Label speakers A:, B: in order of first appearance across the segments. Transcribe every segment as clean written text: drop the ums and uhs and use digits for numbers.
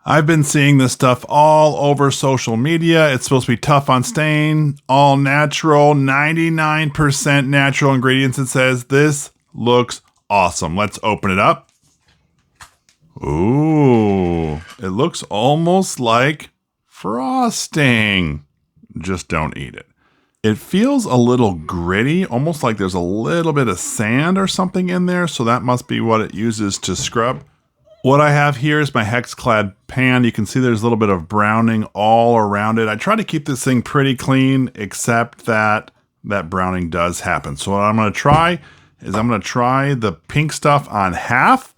A: I've been seeing this stuff all over social media. It's supposed to be tough on stain, all natural, 99% natural ingredients. It says this looks awesome. Let's open it up. Ooh, it looks almost like frosting. Just don't eat it. It feels a little gritty, almost like there's a little bit of sand or something in there. So that must be what it uses to scrub. What I have here is my hex-clad pan. You can see there's a little bit of browning all around it. I try to keep this thing pretty clean, except that browning does happen. So what I'm going to try is I'm going to try the pink stuff on half,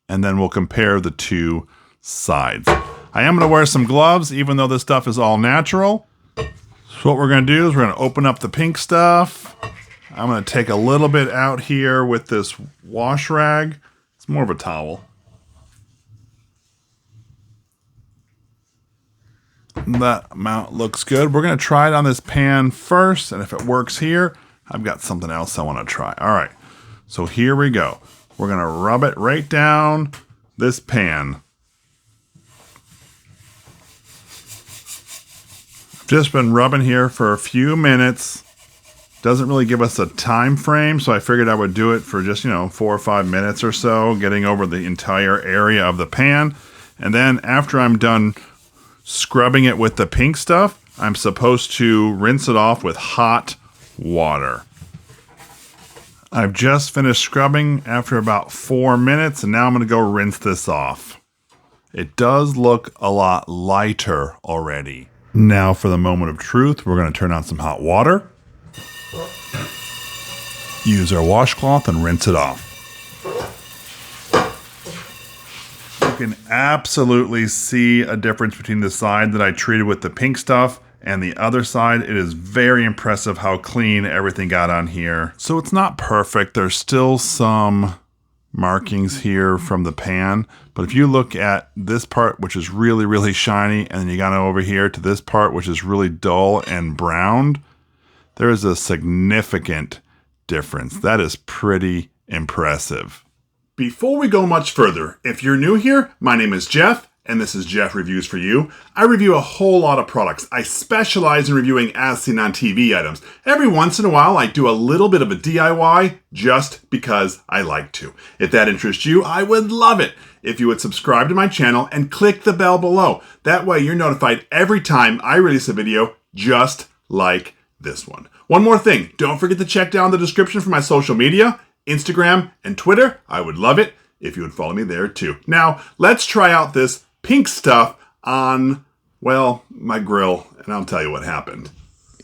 A: and then we'll compare the two sides. I am going to wear some gloves, even though this stuff is all natural. So what we're going to do is we're going to open up the pink stuff. I'm going to take a little bit out here with this wash rag. It's more of a towel. That amount looks good. We're going to try it on this pan first, and if it works here, I've got something else I want to try. All right, so here we go. We're going to rub it right down this pan. I've just been rubbing here for a few minutes. Doesn't really give us a time frame, so I figured I would do it for just, 4 or 5 minutes or so, getting over the entire area of the pan. And then after I'm done scrubbing it with the pink stuff, I'm supposed to rinse it off with hot water. I've just finished scrubbing after about 4 minutes, and now I'm going to go rinse this off. It does look a lot lighter already. Now for the moment of truth, we're going to turn on some hot water, use our washcloth, and rinse it off. You can absolutely see a difference between the side that I treated with the pink stuff and the other side. It is very impressive how clean everything got on here. So it's not perfect. There's still some markings here from the pan. But if you look at this part, which is really, really shiny, and then you got over here to this part, which is really dull and browned, there is a significant difference. That is pretty impressive. Before we go much further, if you're new here, my name is Jeff, and this is Jeff Reviews for You. I review a whole lot of products. I specialize in reviewing as seen on TV items. Every once in a while, I do a little bit of a DIY just because I like to. If that interests you, I would love it if you would subscribe to my channel and click the bell below. That way you're notified every time I release a video just like this one. One more thing, don't forget to check down the description for my social media, Instagram and Twitter. I would love it if you would follow me there too. Now, let's try out this pink stuff on, well, my grill, and I'll tell you what happened.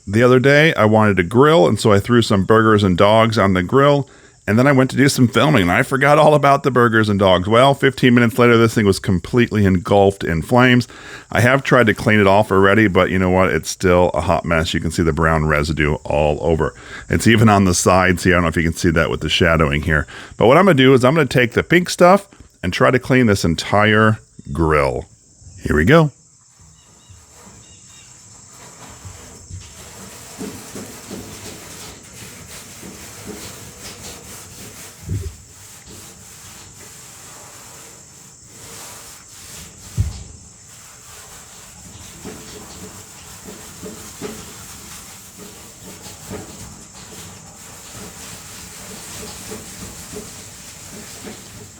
A: The other day, I wanted to grill, and so I threw some burgers and dogs on the grill, and then I went to do some filming, and I forgot all about the burgers and dogs. Well, 15 minutes later, this thing was completely engulfed in flames. I have tried to clean it off already, but you know what? It's still a hot mess. You can see the brown residue all over. It's even on the sides here. I don't know if you can see that with the shadowing here. But what I'm going to do is I'm going to take the pink stuff and try to clean this entire grill. Here we go.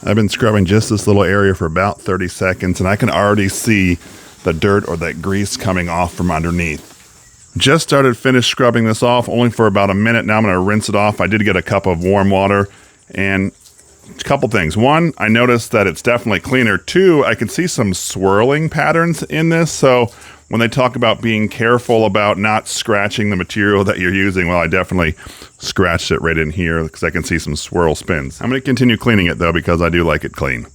A: I've been scrubbing just this little area for about 30 seconds, and I can already see the dirt or that grease coming off from underneath. Just finished scrubbing this off, only for about a minute. Now I'm going to rinse it off. I did get a cup of warm water, and a couple things. One, I noticed that it's definitely cleaner. Two, I can see some swirling patterns in this, so when they talk about being careful about not scratching the material that you're using, well, I definitely scratched it right in here because I can see some swirl spins. I'm going to continue cleaning it, though, because I do like it clean.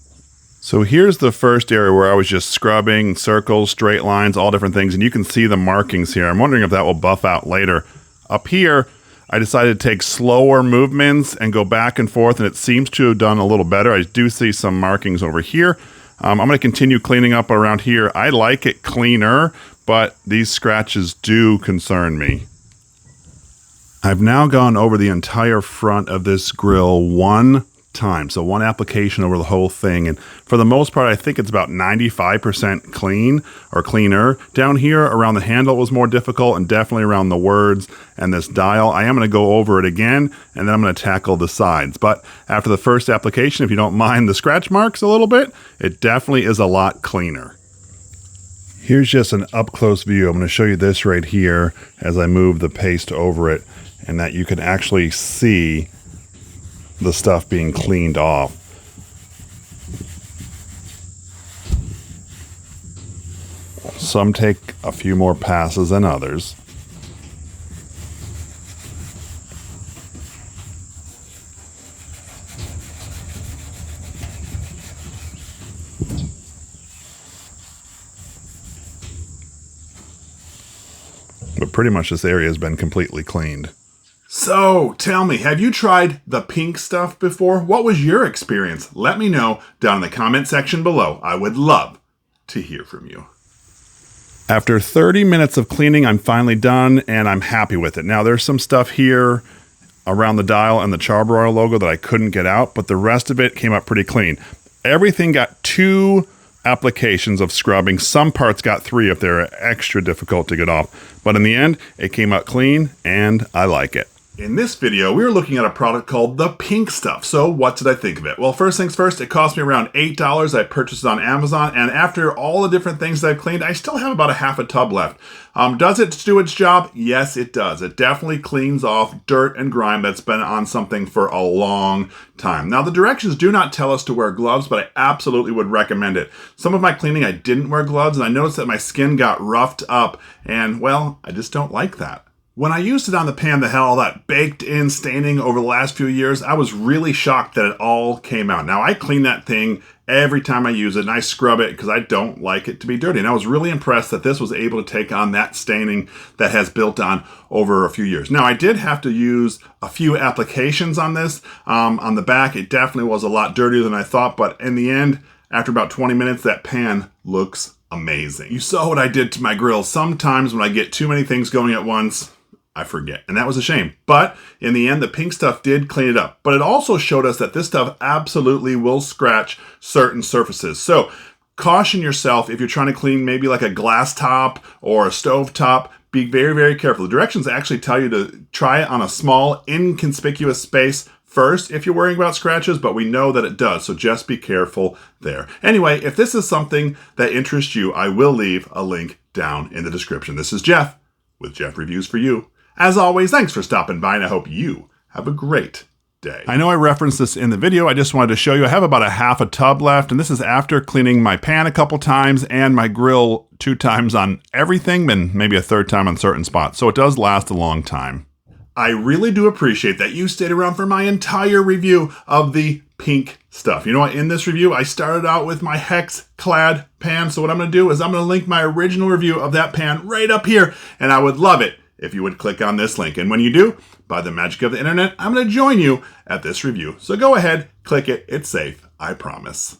A: So here's the first area where I was just scrubbing circles, straight lines, all different things, and you can see the markings here. I'm wondering if that will buff out later. Up here, I decided to take slower movements and go back and forth, and it seems to have done a little better. I do see some markings over here. I'm going to continue cleaning up around here. I like it cleaner, but these scratches do concern me. I've now gone over the entire front of this grill one time. So one application over the whole thing. And for the most part, I think it's about 95% clean or cleaner. Down here around the handle was more difficult, and definitely around the words and this dial. I am going to go over it again, and then I'm going to tackle the sides. But after the first application, if you don't mind the scratch marks a little bit, it definitely is a lot cleaner. Here's just an up-close view. I'm going to show you this right here as I move the paste over it, and that you can actually see the stuff being cleaned off. Some take a few more passes than others. But pretty much this area has been completely cleaned. So, tell me, have you tried the pink stuff before? What was your experience? Let me know down in the comment section below. I would love to hear from you. After 30 minutes of cleaning, I'm finally done, and I'm happy with it. Now, there's some stuff here around the dial and the Charbroil logo that I couldn't get out, but the rest of it came up pretty clean. Everything got 2 applications of scrubbing. Some parts got 3 if they're extra difficult to get off. But in the end, it came out clean, and I like it. In this video, we were looking at a product called the Pink Stuff. So what did I think of it? Well, first things first, it cost me around $8. I purchased it on Amazon, and after all the different things that I've cleaned, I still have about a half a tub left. Does it do its job? Yes, it does. It definitely cleans off dirt and grime that's been on something for a long time. Now, the directions do not tell us to wear gloves, but I absolutely would recommend it. Some of my cleaning, I didn't wear gloves, and I noticed that my skin got roughed up, and, well, I just don't like that. When I used it on the pan that had all that baked-in staining over the last few years, I was really shocked that it all came out. Now, I clean that thing every time I use it, and I scrub it because I don't like it to be dirty. And I was really impressed that this was able to take on that staining that has built on over a few years. Now, I did have to use a few applications on this. On the back, it definitely was a lot dirtier than I thought, but in the end, after about 20 minutes, that pan looks amazing. You saw what I did to my grill. Sometimes when I get too many things going at once, I forget. And that was a shame. But in the end, the pink stuff did clean it up. But it also showed us that this stuff absolutely will scratch certain surfaces. So caution yourself if you're trying to clean maybe like a glass top or a stove top. Be very, very careful. The directions actually tell you to try it on a small, inconspicuous space first if you're worrying about scratches, but we know that it does. So just be careful there. Anyway, if this is something that interests you, I will leave a link down in the description. This is Jeff with Jeff Reviews for You. As always, thanks for stopping by, and I hope you have a great day. I know I referenced this in the video. I just wanted to show you I have about a half a tub left, and this is after cleaning my pan a couple times and my grill 2 times on everything, and maybe a 3rd time on certain spots. So it does last a long time. I really do appreciate that you stayed around for my entire review of the pink stuff. You know what? In this review, I started out with my hex clad pan. So what I'm going to do is I'm going to link my original review of that pan right up here, and I would love it if you would click on this link. And when you do, by the magic of the internet, I'm going to join you at this review. So go ahead, click it. It's safe. I promise.